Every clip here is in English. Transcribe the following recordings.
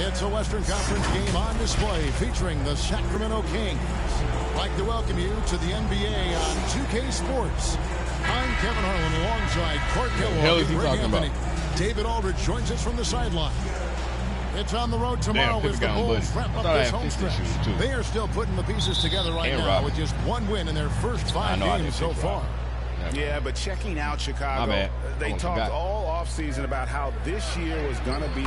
It's a Western Conference game on display featuring the Sacramento Kings. I'd like to welcome you to the NBA on 2K Sports. I'm Kevin Harlan alongside Court Kellogg and Greg Anthony. David Aldridge joins us from the sideline. It's on the road tomorrow as the Bulls wrap up this home stretch. They are still putting the pieces together right now with just one win in their first 5 games so far. Yeah, but checking out Chicago, they talked all offseason about how this year was going to be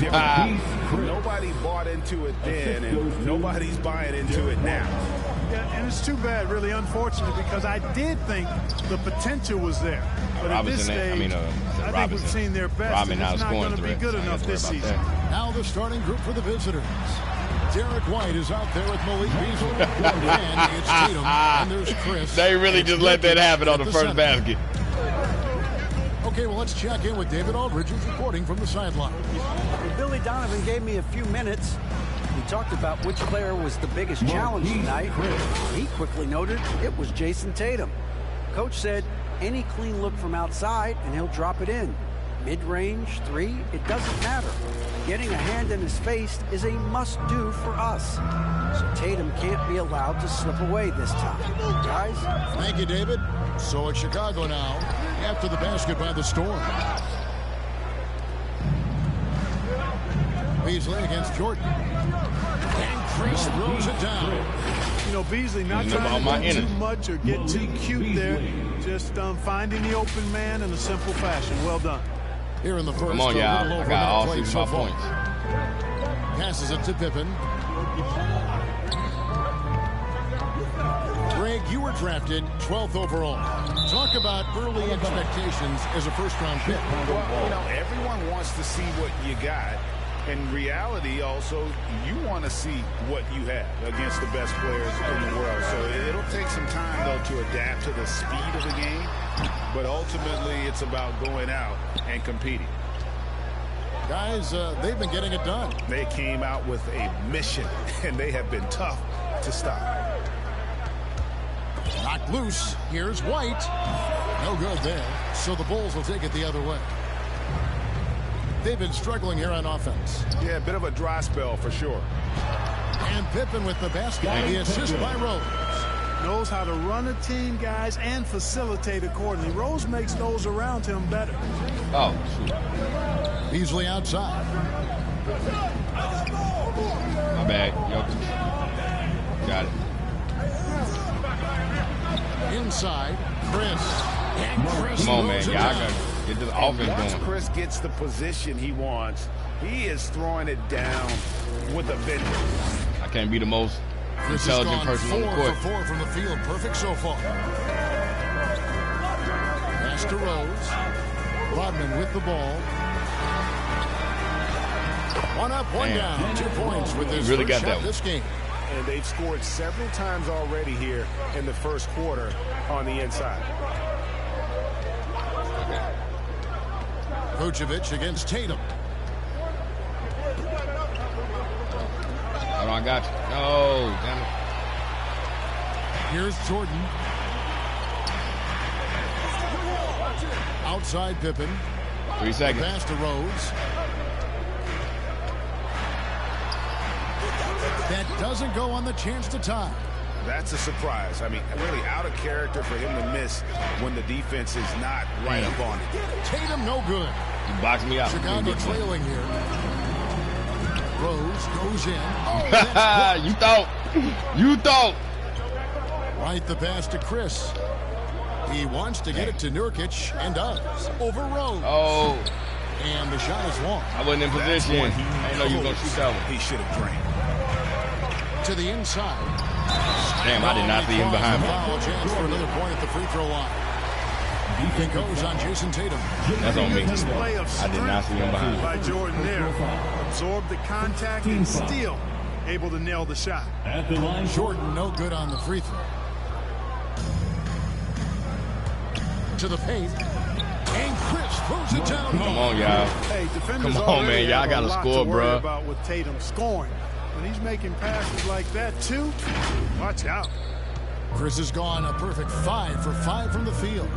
different. Nobody bought into it then, and nobody's buying into it now. Yeah, and it's too bad, really unfortunate, because I did think the potential was there. But at this stage, I think we've seen their best, and it's not going to be good enough this season. Now the starting group for the visitors. Derek White is out there with Malik Beasley. And it's Tatum, and there's Chris. They really just let that happen on the first basket. Okay, well, let's check in with David Aldridge, who's reporting from the sideline. Well, Billy Donovan gave me a few minutes. We talked about which player was the biggest challenge tonight. He quickly noted it was Jason Tatum. Coach said any clean look from outside, and he'll drop it in. Mid-range, three, it doesn't matter. Getting a hand in his face is a must-do for us. So Tatum can't be allowed to slip away this time. Guys? Thank you, David. So it's Chicago now, after the basket by the Storm. Beasley against Jordan. And Chris throws it down. You know, Beasley not trying to do too much or get too cute there. Just finding the open man in a simple fashion. Well done. Here in the first. Come on, y'all. I got all 65 points. Passes it to Pippen. Greg, you were drafted 12th overall. Talk about early expectations as a first-round pick. Well, you know, everyone wants to see what you got. In reality, also, you want to see what you have against the best players in the world. So it'll take some time, though, to adapt to the speed of the game. But ultimately, it's about going out and competing. Guys, they've been getting it done. They came out with a mission, and they have been tough to stop. Knocked loose. Here's White. No good there. So the Bulls will take it the other way. They've been struggling here on offense. Yeah, a bit of a dry spell for sure. And Pippen with the basket. The assist by Rose. Knows how to run a team, guys, and facilitate accordingly. Rose makes those around him better. Oh, shoot. Beasley outside. My bad. Got it. Inside, Chris. And Chris. Come on, man. Y'all got to get this offense Once going. Chris gets the position he wants, he is throwing it down with a vengeance. I can't be the most Chris intelligent person on the court. 4 for 4 from the field. Perfect so far. Pass to Rose. Rodman with the ball. One up, one down. 2 points with this really first got shot that this game. And they've scored several times already here in the first quarter on the inside. Vucevic against Tatum. Oh, I got you. Oh, damn it. Here's Jordan. Outside Pippen. 3 seconds. Pass to Rose. That doesn't go on the chance to tie. That's a surprise. I mean, really out of character for him to miss when the defense is not right up on it. Tatum no good. You boxed me out. Chicago trailing here. Rose goes in. Oh, You thought. Right the pass to Chris. He wants to get it to Nurkic and does. Over Rose. Oh. And the shot is long. I wasn't in position. I didn't know you were going to shoot that one. He should have drained. To the inside. Damn, I did not see him behind me. Foul chance for another point at the free throw line. It goes on Jason Tatum. That's on me. Display of I did not see him behind me. by Jordan there. Absorbed the contact and still able to nail the shot. At the line, Jordan no good on the free throw. To the paint. And Chris throws it down. Come on, y'all. Hey, defenders Come on, man. Y'all got to score, bro. About with Tatum scoring. When he's making passes like that, too, watch out. Chris has gone a perfect 5 for 5 from the field.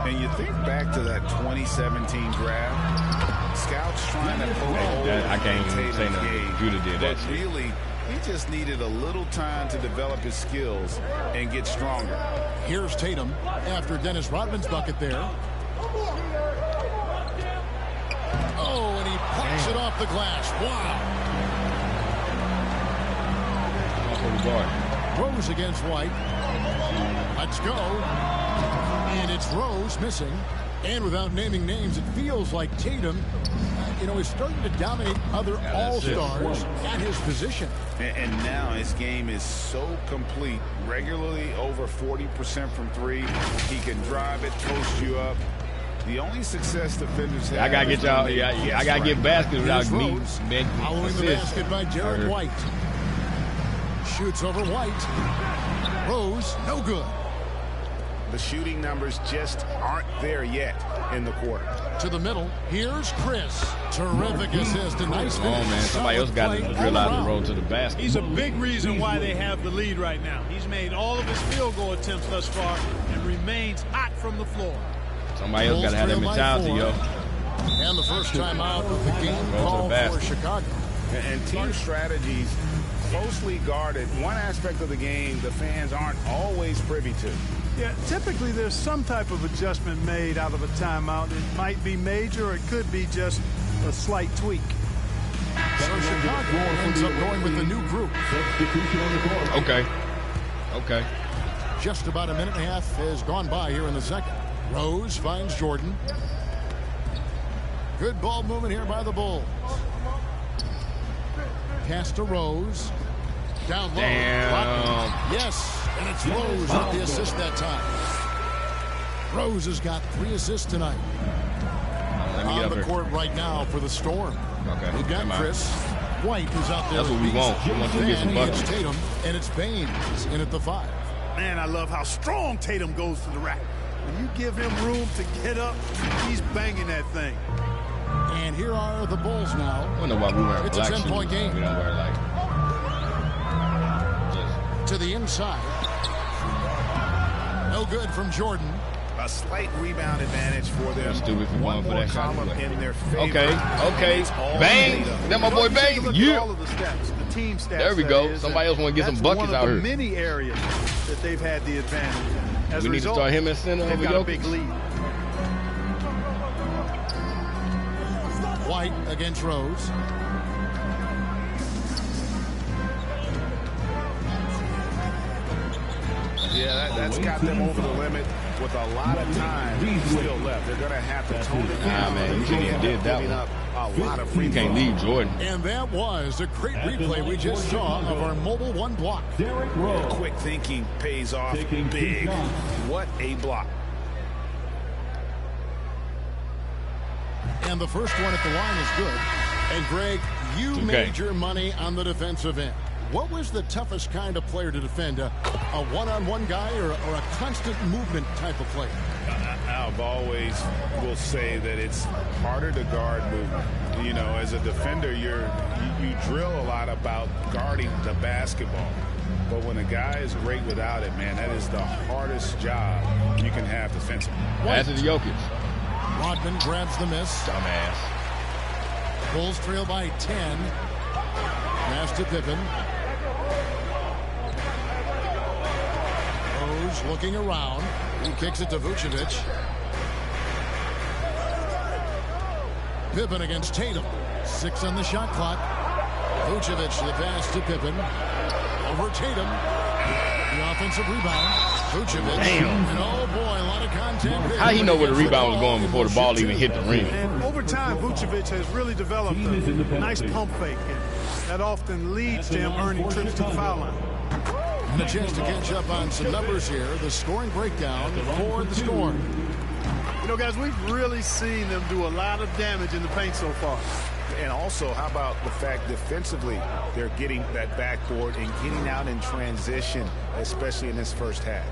And you think back to that 2017 draft, Scouts trying to poke holes. I can't even say nothing. Judah did that shit. Really, he just needed a little time to develop his skills and get stronger. Here's Tatum after Dennis Rodman's bucket there. Oh, and he pucks it off the glass. Wow. Rose against White. Let's go. And it's Rose missing. And without naming names, it feels like Tatum, is starting to dominate other all-stars at his position. And now his game is so complete. Regularly over 40% from three. He can drive it, post you up. The only success defenders have. I gotta get y'all. I gotta get baskets without me. Following the basket by Derek White. Shoots over White. Rose, no good. The shooting numbers just aren't there yet in the quarter. To the middle. Here's Chris. Terrific assist. A nice finish. Oh, man. Somebody else got to realize the road to the basket. He's a big reason why they have the lead right now. He's made all of his field goal attempts thus far and remains hot from the floor. Somebody else got to have that mentality, yo. And the first time out of the game called for Chicago. And team strategies closely guarded. One aspect of the game the fans aren't always privy to. Yeah, typically there's some type of adjustment made out of a timeout. It might be major or it could be just a slight tweak. So Chicago ends up going with the new group. Okay. Just about a minute and a half has gone by here in the second. Rose finds Jordan. Good ball movement here by the Bulls. Pass to Rose. Down low. Damn. Yes, and it's Rose with the assist that time. Rose has got 3 assists tonight. On the court right now for the Storm. Okay. We've got Chris White, who's out there. That's what we want. We want to get some buckets. It's Tatum, and it's Baines in at the 5. Man, I love how strong Tatum goes to the rack. When you give him room to get up, he's banging that thing. And here are the Bulls now. I don't know why we wear It's black a 10-point game. We don't wear like to the inside. No good from Jordan. A slight rebound advantage for them. Stupid for one for more that column shot. in their favor. Okay. Bang. That my boy Bang. Yeah. All of the steps, the team stats, there we go. Somebody else want to get some buckets out here. One of the many areas that they've had the advantage. As we need to start him at center over got a big lead. White against Rose. Yeah, that's got them over the limit with a lot of time still left. They're going to have to tone it down. Man, you shouldn't even did that one. A lot of free you can't leave Jordan. And that was a great replay we just saw of our Mobile One block. Quick thinking pays off big. What a block. And the first one at the line is good. And Greg, you made your money on the defensive end. What was the toughest kind of player to defend? A one-on-one guy or a constant movement type of player? I've always will say that it's harder to guard movement. You know, as a defender, you drill a lot about guarding the basketball. But when a guy is great without it, man, that is the hardest job you can have defensively. Pass it to Jokic. Rodman grabs the miss. Dumbass. Bulls trail by 10. Pass to Pippen. Rose looking around. He kicks it to Vucevic. Pippen against Tatum. 6 on the shot clock. Vucevic the pass to Pippen. Over Tatum. The offensive rebound. Vucevic. Damn. And oh boy, a lot of contact. How he know where the rebound was going before the ball even hit the rim? And over time, Vucevic has really developed a nice pump fake. And that often leads to him earning trips to the foul line. And a chance to catch up on some numbers here. The scoring breakdown for the Storm. You know, guys, we've really seen them do a lot of damage in the paint so far. And also, how about the fact defensively, they're getting that backboard and getting out in transition, especially in this first half.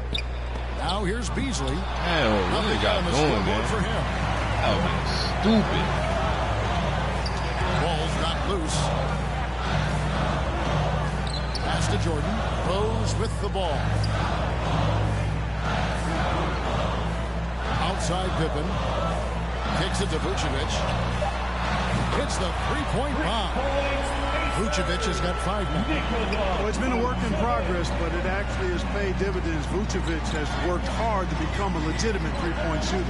Now here's Beasley. Hell, what they got going, man? For him. That was stupid. Ball's not loose. Pass to Jordan. Rose with the ball. Outside Pippen. Kicks it to Vucevic. hits the three-point bomb. Vucevic has got 5 now. Well, it's been a work in progress, but it actually has paid dividends. Vucevic has worked hard to become a legitimate three-point shooter.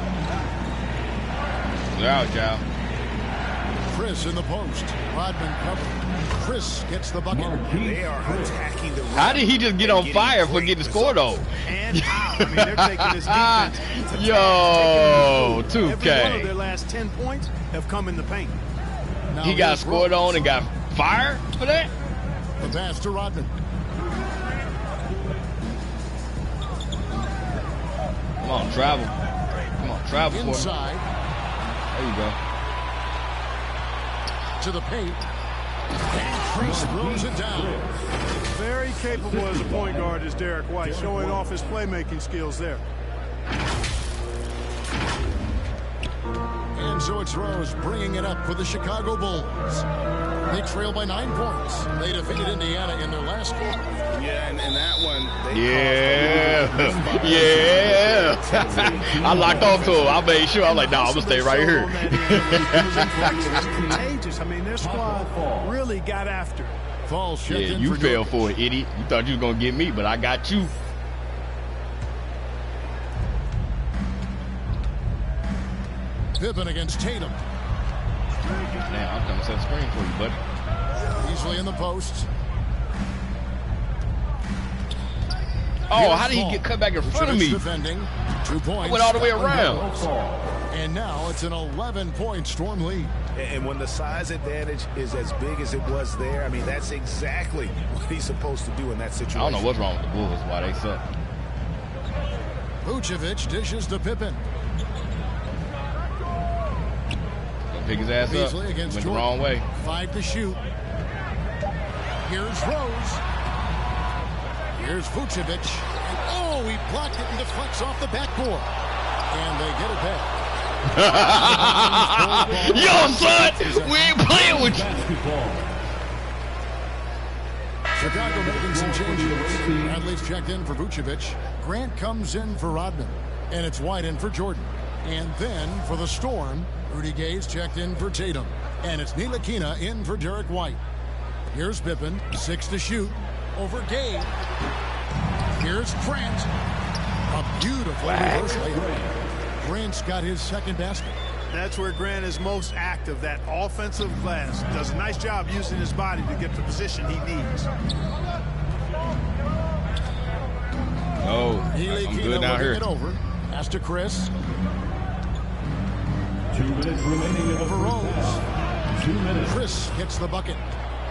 Out, y'all. Chris in the post. Rodman covered. Chris gets the bucket. They are attacking the rim. How did he just get on fire for getting scored on? And out. I mean, they're taking his defense. Yo, 2K. Every one of their last 10 points have come in the paint. Now He got scored on and got fired for that? The pass to Rodman. Come on, travel. Come on, travel for me. Inside. There you go. To the paint. And Chris throws it down. Very capable as a point guard is Derek White, showing off his playmaking skills there. And so it's Rose bringing it up for the Chicago Bulls. They trail by 9 points. They defeated Indiana in their last quarter. Yeah, and that one. Yeah. I locked on to him. I made sure. I was like, nah, I'm going to stay right here. It's contagious. I mean, their squad really got after it. Falls checked in You for fell Jokic. for it, idiot. You thought you was going to get me, but I got you. Pippen against Tatum. Now, I'm coming to set the screen for you, buddy. Easily in the post. Oh, how did he get cut back in front of me? Defending. 2 points. I went all the way around. And now it's an 11-point Storm lead. And when the size advantage is as big as it was there, I mean, that's exactly what he's supposed to do in that situation. I don't know what's wrong with the Bulls, why they suck. Vucevic dishes to Pippen. Pick his ass Beasley up. against Went the Jordan. wrong way. 5 to shoot. Here's Rose. Here's Vucevic. And oh, he blocked it and deflects off the backboard. And they get it back. Yo, son, we ain't playing with you. Chicago making some changes. Bradley's checked in for Vucevic. Grant comes in for Rodman. And it's White in for Jordan. And then for the Storm, Rudy Gay's checked in for Tatum. And it's Ntilikina in for Derek White. Here's Pippen, 6 to shoot. Over Gay. Here's Grant. A beautiful reverse layup. Grant's got his second basket. That's where Grant is most active, that offensive glass. Does a nice job using his body to get the position he needs. Oh, I'm good down here. It over. Pass to Chris. 2 minutes remaining Over Rose. 2 minutes. Chris gets the bucket.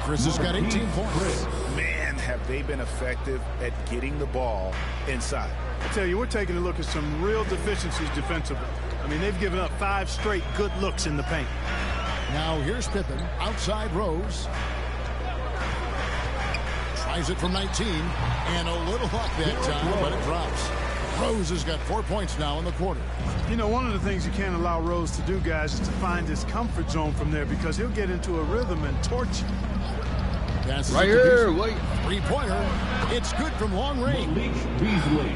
Chris has got 18 points. Man, have they been effective at getting the ball inside. I tell you, we're taking a look at some real deficiencies defensively. I mean, they've given up 5 straight good looks in the paint. Now here's Pippen. Outside Rose. Tries it from 19. And a little luck that time, but it drops. Rose has got 4 points now in the quarter. You know, one of the things you can't allow Rose to do, guys, is to find his comfort zone from there because he'll get into a rhythm and torch you. Passes Right it to here, Beasley. wait. Three-pointer. It's good from long range.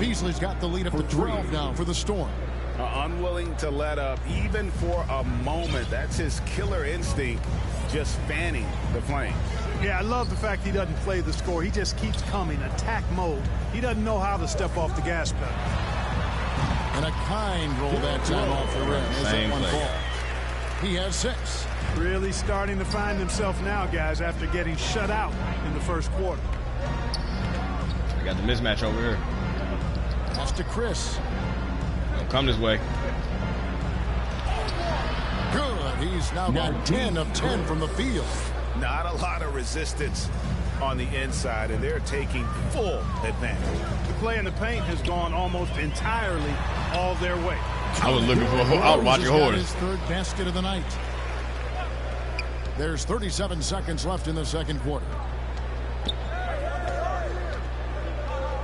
Beasley's got the lead up to 12 now for the Storm. Unwilling to let up even for a moment. That's his killer instinct, just fanning the flame. Yeah, I love the fact he doesn't play the score. He just keeps coming, attack mode. He doesn't know how to step off the gas pedal. And a kind roll that time off the rim. Same one play. ball. He has 6. Really starting to find himself now, guys, after getting shut out in the first quarter. I got the mismatch over here. Pass to Chris. Don't come this way. Good. He's now got 10 of 10 from the field. Not a lot of resistance on the inside, and they're taking full advantage. The play in the paint has gone almost entirely all their way. I was looking for. I was watching Rose has got horse. his 3rd basket of the night. There's 37 seconds left in the second quarter.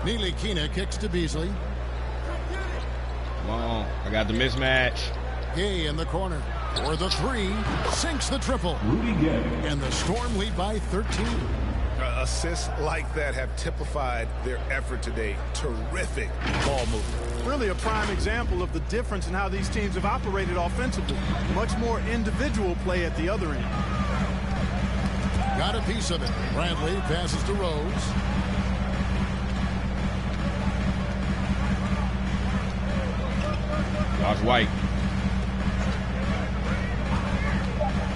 Ntilikina kicks to Beasley. Come on, I got the mismatch. Gay in the corner. For the 3, sinks the triple. Rudy Gay. And the Storm lead by 13. A Assists like that have typified their effort today. Terrific ball movement. Really a prime example of the difference in how these teams have operated offensively. Much more individual play at the other end. Got a piece of it. Bradley passes to Rose. Josh White.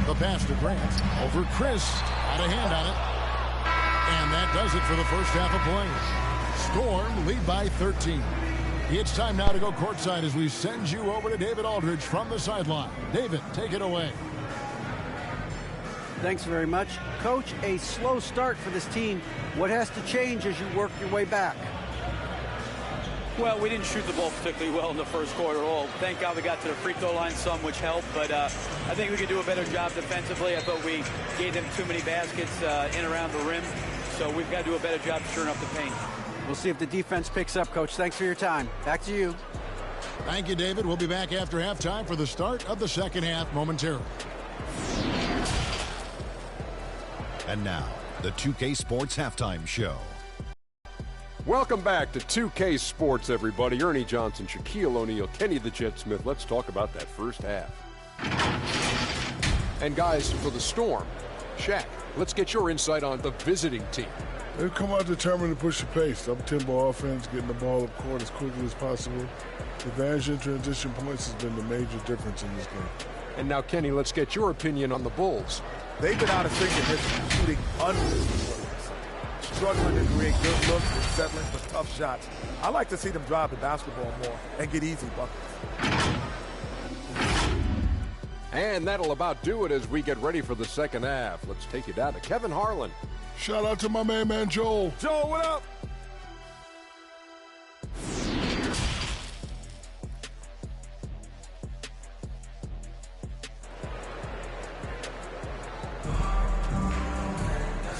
The pass to Grant. Over Chris. Got a hand on it. And that does it for the first half of play. Storm lead by 13. It's time now to go courtside as we send you over to David Aldridge from the sideline. David, take it away. Thanks very much. Coach, a slow start for this team. What has to change as you work your way back? Well, we didn't shoot the ball particularly well in the first quarter at all. Thank God we got to the free throw line some, which helped. But I think we could do a better job defensively. I thought we gave them too many baskets in around the rim. So we've got to do a better job shoring up the paint. We'll see if the defense picks up, Coach. Thanks for your time. Back to you. Thank you, David. We'll be back after halftime for the start of the second half momentarily. And now, the 2K Sports Halftime Show. Welcome back to 2K Sports, everybody. Ernie Johnson, Shaquille O'Neal, Kenny the Jet Smith. Let's talk about that first half. And guys, for the Storm, Shaq, let's get your insight on the visiting team. They've come out determined to push the pace. Up-tempo offense, getting the ball up court as quickly as possible. Advantage in transition points has been the major difference in this game. And now, Kenny, let's get your opinion on the Bulls. They've been out of sync in this, shooting unbelievable. Struggling to create good looks and settling for tough shots. I like to see them drive the basketball more and get easy buckets. And that'll about do it as we get ready for the second half. Let's take you down to Kevin Harlan. Shout out to my man Joel. Joel, what up?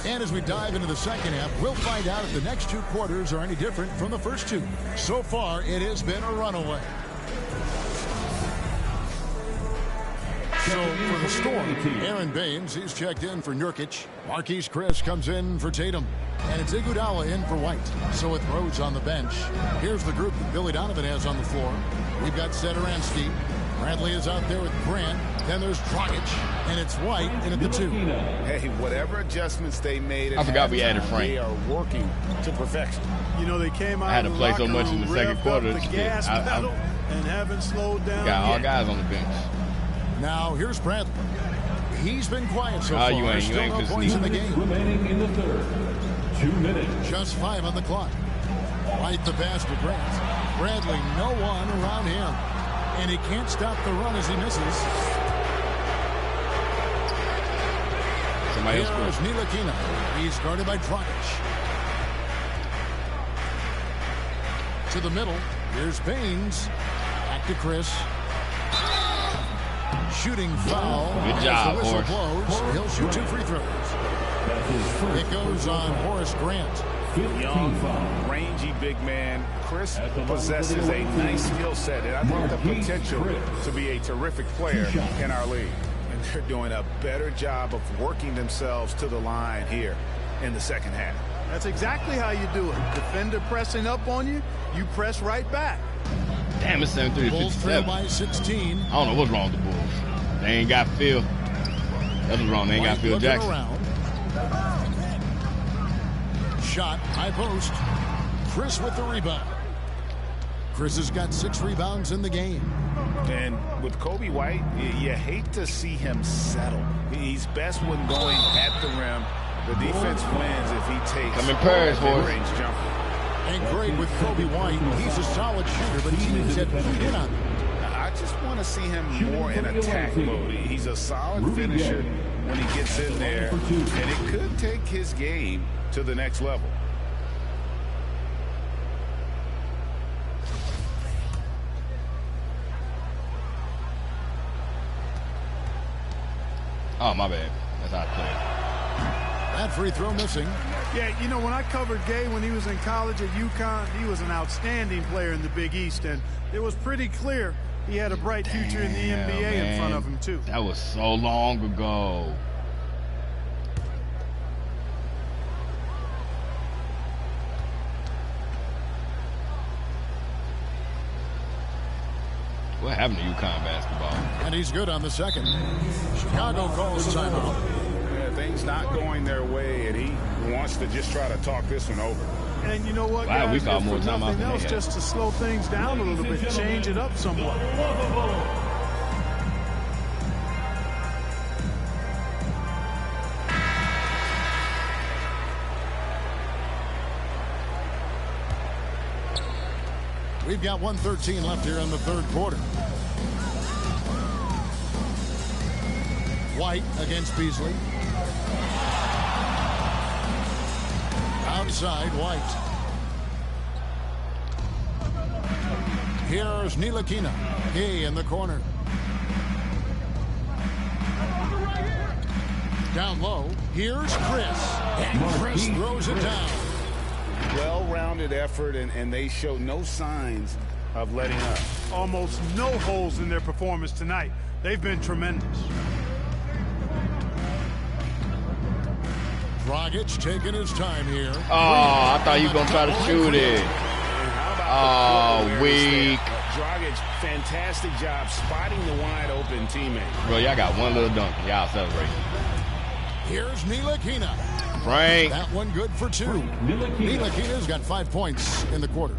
And as we dive into the second half, we'll find out if the next two quarters are any different from the first two. So far, it has been a runaway. So for the Storm, Aaron Baines, he's checked in for Nurkic. Marquise Chris comes in for Tatum. And it's Iguodala in for White. So with Rose on the bench, here's the group that Billy Donovan has on the floor. We've got Satoransky. Bradley is out there with Grant. Then there's Dragic, and it's White in at the 2. Hey, whatever adjustments they made, I forgot we added Frank. They are working to perfection. You know, they came out. I had to play so much in the second quarter. The gas pedal and haven't slowed down. Got all guys on the bench. Now here's Bradley. He's been quiet so far. You ain't Still no points in the game. Remaining in the third. 2 minutes. Just 5 on the clock. White the pass to Grant. Bradley, no one around him. And he can't stop the run as he misses. Somebody else scores. Here's Ntilikina. He's guarded by Dragic. To the middle. Here's Baines. Back to Chris. Shooting foul. Good job, the whistle Horace. blows. He'll shoot 2 free throws. It goes on Horace Grant. Young, rangy big man. Chris possesses a nice skill set, and I think the potential to be a terrific player in our league. And they're doing a better job of working themselves to the line here in the second half. That's exactly how you do it. Defender pressing up on you, you press right back. Damn, it's 73 to Bulls trail 57. by 16. I don't know what's wrong with the Bulls. They ain't got Phil. That's what's wrong. They ain't got Phil Jackson. Around. Shot, high post. Chris with the rebound. Chris has got 6 rebounds in the game. And with Kobe White, you hate to see him settle. He's best when going at the rim. The defense wins if he takes Come in pairs, a boys. mid-range jumper. And great with Kobe White. He's a solid shooter, but teams have put in on him. I just want to see him more in attack mode. He's a solid finisher when he gets in there, and it could take his game to the next level. Oh, my bad. That's how I play it. That free throw missing. Yeah, you know, when I covered Gay when he was in college at UConn, he was an outstanding player in the Big East, and it was pretty clear he had a bright future in the NBA in front of him, too. That was so long ago. happened to UConn basketball? And he's good on the second. Chicago calls timeout. Yeah, things not going their way, and he wants to just try to talk this one over. And you know what, wow, guys, we got more time nothing else, just to slow things down a little bit, change it up somewhat. We've got 1:13 left here in the third quarter. White against Beasley. Outside, White. Here's Ntilikina. He in the corner. Down low. Here's Chris. And Chris throws it down. Well-rounded effort, and they show no signs of letting up. Almost no holes in their performance tonight. They've been tremendous. Dragic taking his time here. Oh, I thought you were going to try to shoot it. Oh, weak. Dragic, fantastic job spotting the wide-open teammate. Bro, y'all got one little dunk. Y'all celebrate. Here's Ntilikina. Frank. That one good for two. Ntilikina's got 5 points in the quarter.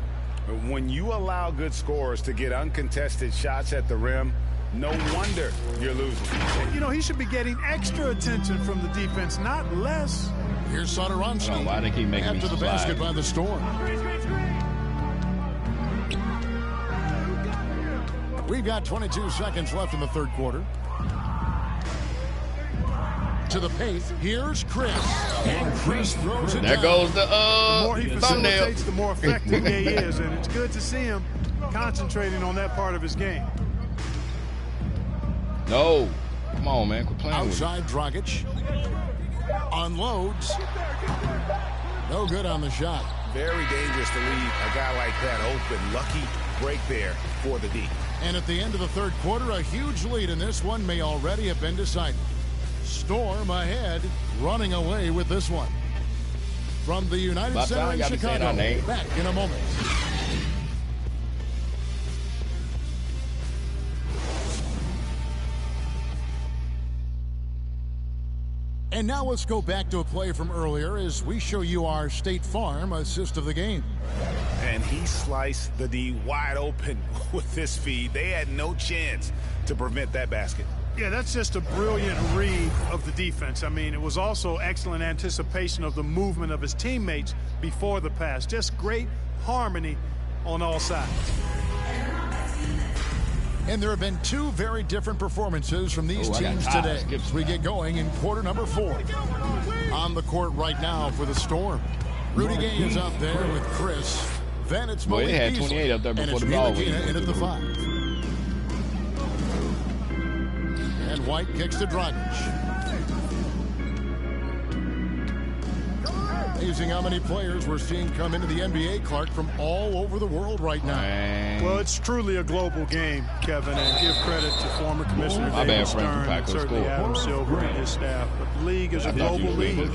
When you allow good scorers to get uncontested shots at the rim, no wonder you're losing. You know, he should be getting extra attention from the defense, not less. Here's Satoransky. Why they keep making after the slide? Basket by the Storm. We've got 22 seconds left in the third quarter. To the paint, here's Chris. And Chris throws it There down. goes the more he facilitates, the more effective he is, and it's good to see him concentrating on that part of his game. No. Come on, man. Quit playing Outside Dragic. Unloads. No good on the shot. Very dangerous to leave a guy like that open. Lucky break there for the D. And at the end of the third quarter, a huge lead in this one may already have been decided. Storm ahead, running away with this one. From the United Center in Chicago, back in a moment. And now let's go back to a play from earlier as we show you our State Farm assist of the game. And he sliced the D wide open with this feed. They had no chance to prevent that basket. Yeah, that's just a brilliant read of the defense. I mean, it was also excellent anticipation of the movement of his teammates before the pass. Just great harmony on all sides. And there have been two very different performances from these teams today as we get going in quarter number 4. On the court right now for the Storm. Rudy Gay is out there with Chris. Then it's Malik had Beasley. 28 up there before and it's the ball Ntilikina in at the 5. And White kicks to Dragic. Amazing how many players we're seeing come into the NBA, Clark, from all over the world right now. Well, it's truly a global game, Kevin, and give credit to former Commissioner David Stern and certainly Adam Silver and his staff. But the league is a global league.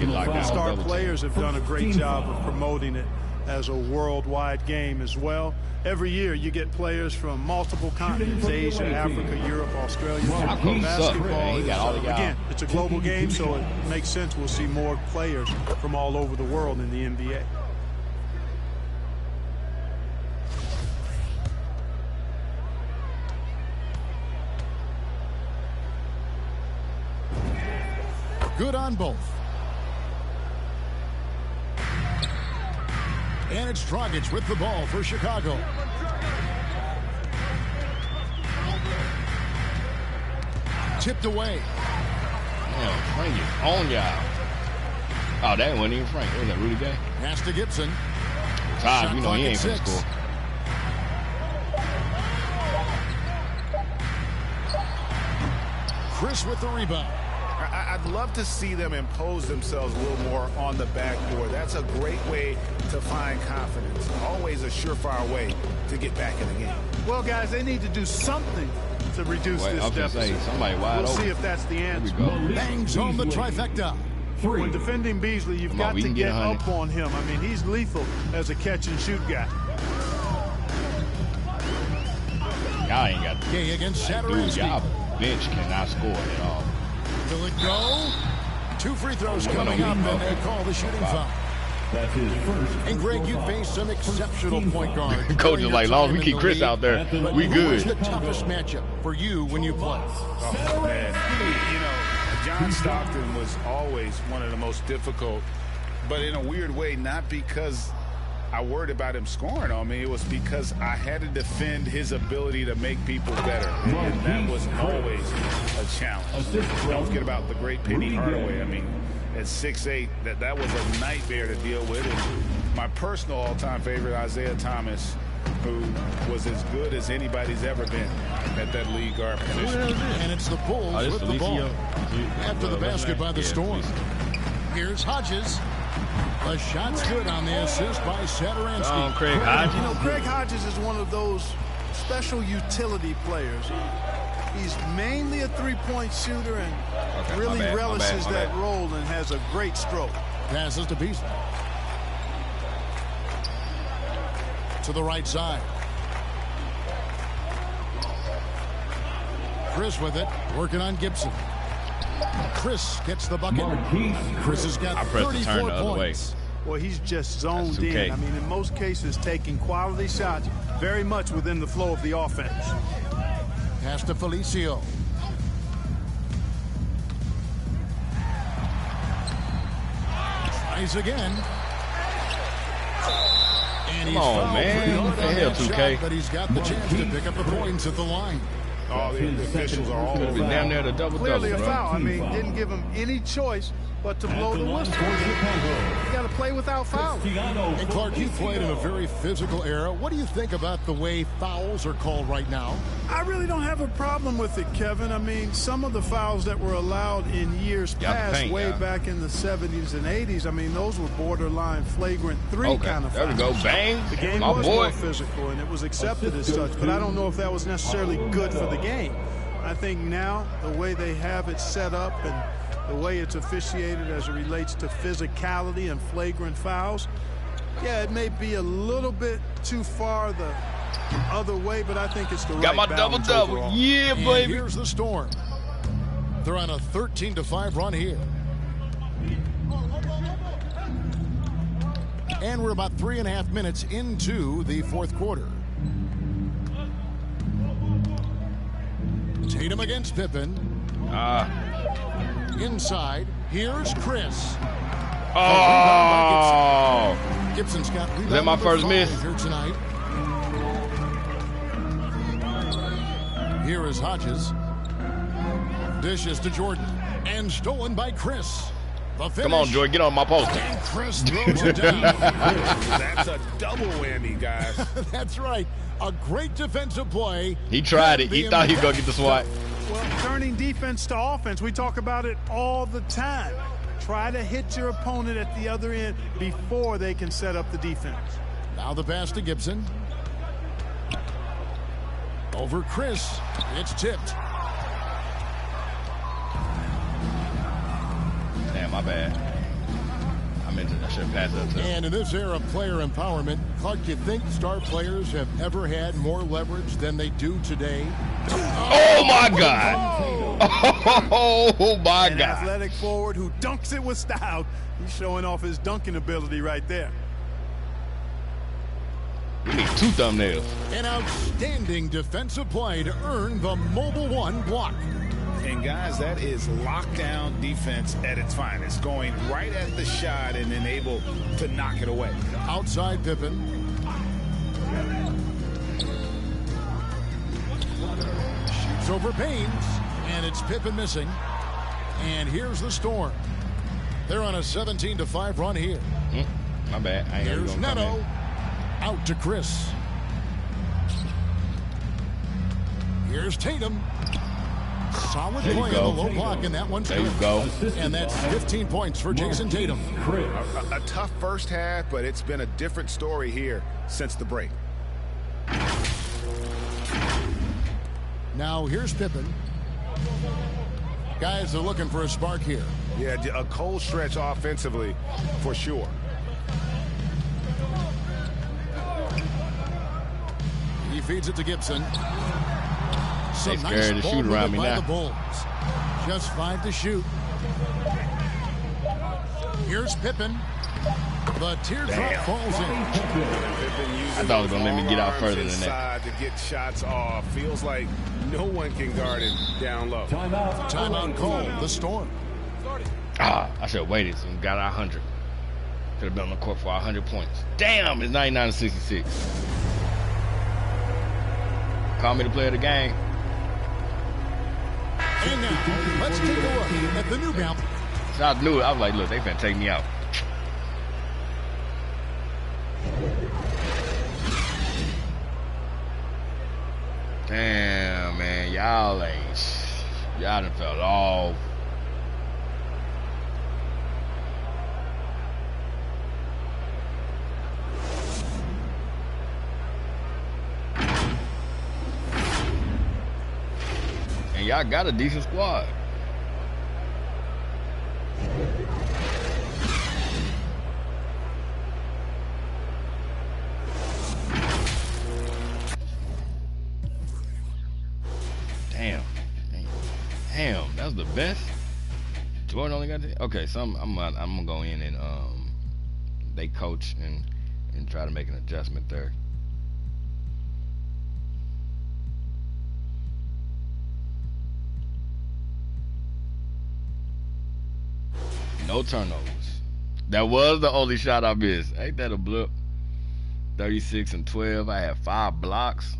Star players have done a great job of promoting it as a worldwide game as well. Every year you get players from multiple continents, Asia, Africa, Europe, Australia. Basketball is, again, it's a global game, so it makes sense we'll see more players from all over the world in the NBA. Good on both. And it's Dragic with the ball for Chicago. Tipped away. Yeah, Frank is on y'all. Oh, that wasn't even Frank. Was that Rudy Gay? Pass to Gibson. Todd, you know he ain't finna score. Chris with the rebound. I'd love to see them impose themselves a little more on the backboard. That's a great way to find confidence. Always a surefire way to get back in the game. Well, guys, they need to do something to reduce this deficit. Somebody wide we'll open. See if that's the answer. Bangs home the trifecta. When defending Beasley, you've got to get up on him. I mean, he's lethal as a catch-and-shoot guy. Y'all ain't got Kay against dude, Satoransky. y'all bench cannot score at all. Will it go? 2 free throws coming up, and they call the shooting foul. That's his first. And Greg, you faced some exceptional point guards. Coach is like, long as we keep Chris out there, we good. Who's the toughest matchup for you when you play? Oh, man. You know, John Stockton was always one of the most difficult, but in a weird way, not because I worried about him scoring on me. It was because I had to defend his ability to make people better. And that was always a challenge. Don't forget about the great Penny Hardaway. I mean, at 6'8", that was a nightmare to deal with. And my personal all-time favorite, Isaiah Thomas, who was as good as anybody's ever been at that lead guard position. And it's the Bulls with the ball after the basket by the Storm. Here's Hodges. The shot's good on the assist by Satoransky. Craig Hodges. You know, Craig Hodges is one of those special utility players. He's mainly a three-point shooter and really relishes that role and has a great stroke. Passes to Beasley. To the right side. Chris with it, working on Gibson. Chris gets the bucket. Chris has got 34 points. Well, he's just zoned in. I mean, in most cases, taking quality shots very much within the flow of the offense. Pass to Felicio. Tries again. And he's fouled pretty hard on that shot, but he's got the chance to pick up the points at the line. Oh, the officials are all over. Damn near the double-double. Clearly a foul. I mean, didn't give him any choice but to blow the whistle. You got to play without fouling. And Clark, you played in a very physical era. What do you think about the way fouls are called right now? I really don't have a problem with it, Kevin. I mean, some of the fouls that were allowed in years past, way back in the 70s and 80s, I mean, those were borderline flagrant 3 kind of fouls. There we go, bang. The game was more physical, and it was accepted as such, but I don't know if that was necessarily good for the game. I think now the way they have it set up and the way it's officiated as it relates to physicality and flagrant fouls, yeah, it may be a little bit too far the other way, but I think it's the right balance. Got my double-double. Yeah, baby. And here's the Storm. They're on a 13-5 run here. And we're about 3.5 minutes into the fourth quarter. Tatum against Pippen. Inside, here's Chris. Oh! Gibson's got rebound. Is that my first miss? Here tonight. Here is Hodges. Dishes to Jordan. And stolen by Chris. Come on, Jordan, get on my post. And Chris throws it down. That's a double whammy, guys. That's right. A great defensive play. He tried it. He thought he was going to get the swat. Well, turning defense to offense, we talk about it all the time. Try to hit your opponent at the other end before they can set up the defense. Now the pass to Gibson. Over Chris. It's tipped. Damn, my bad. I should have passed that to him. And in this era of player empowerment, Clark, do you think star players have ever had more leverage than they do today? Oh, my God. Oh, my An God. athletic forward who dunks it with style. He's showing off his dunking ability right there. We need 2 thumbnails. An outstanding defensive play to earn the Mobile One block. And, guys, that is lockdown defense at its finest, going right at the shot and then able to knock it away. Outside Pippen. Shoots over Baines, and it's Pippen missing. And here's the Storm. They're on a 17-5 run here. My bad. I ain't Here's Neto. Out to Chris. Here's Tatum. Solid play on the low block, and that one's good. There you go. And that's 15 points for Jason Tatum. A tough first half, but it's been a different story here since the break. Now here's Pippen. Guys are looking for a spark here. Yeah, a cold stretch offensively for sure. He feeds it to Gibson. Some nice ball movement by the Bulls. Just 5 to shoot. Here's Pippen. The teardrop falls in. I thought it was going to let me get out further than that. To get shots off. Feels like no one can guard it down low. Timeout call, the Storm. I should have waited and got 100. Could have been on the court for 100 points. Damn, it's 99-66. Call me the player of the game. And now, let's take a look at the new bounce. So I knew it. I was like, look, they finna take me out. Damn, man, y'all done fell off. And y'all got a decent squad. Damn, that was the best. Jordan only got the, okay. So I'm gonna go in and they coach and try to make an adjustment there. No turnovers. That was the only shot I missed. Ain't that a blip? 36 and 12. I had 5 blocks.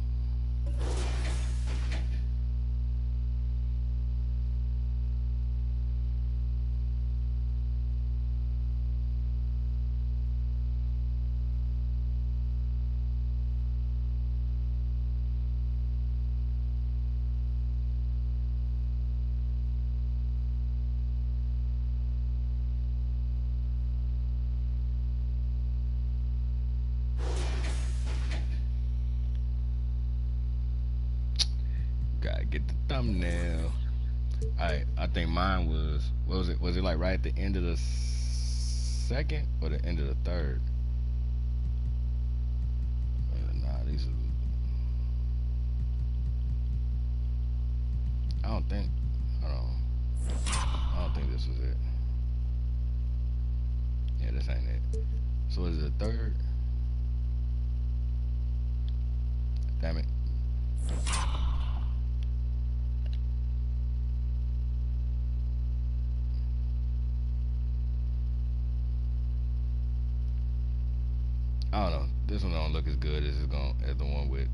Gotta get the thumbnail. I think mine was, what was it? Was it like right at the end of the second or the end of the third? Nah, these are. I don't think this was it. Yeah, this ain't it. So is it the third? Damn it. I don't know. This one don't look as good as the one with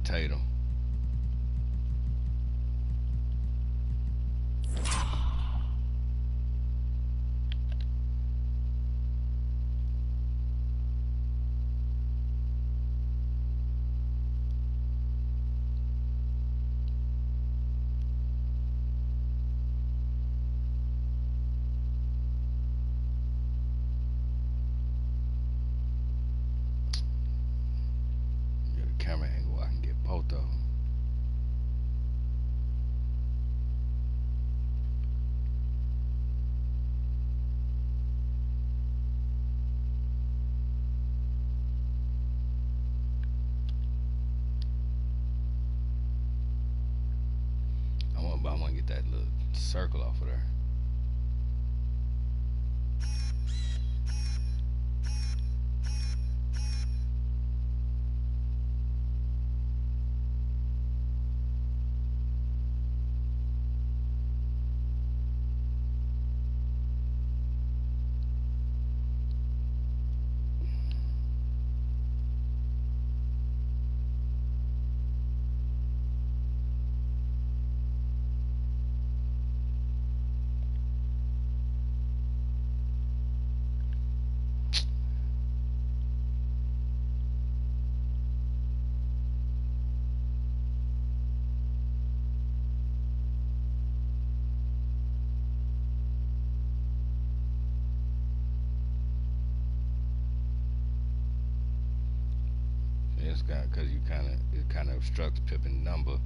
Tatum. Camera angle, I can get both of them. I want to get that little circle off of there. Because it kind of obstructs Pippen's number.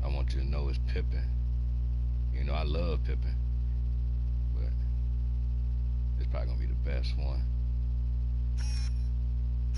I want you to know it's Pippen. You know I love Pippen, but it's probably gonna be the best one.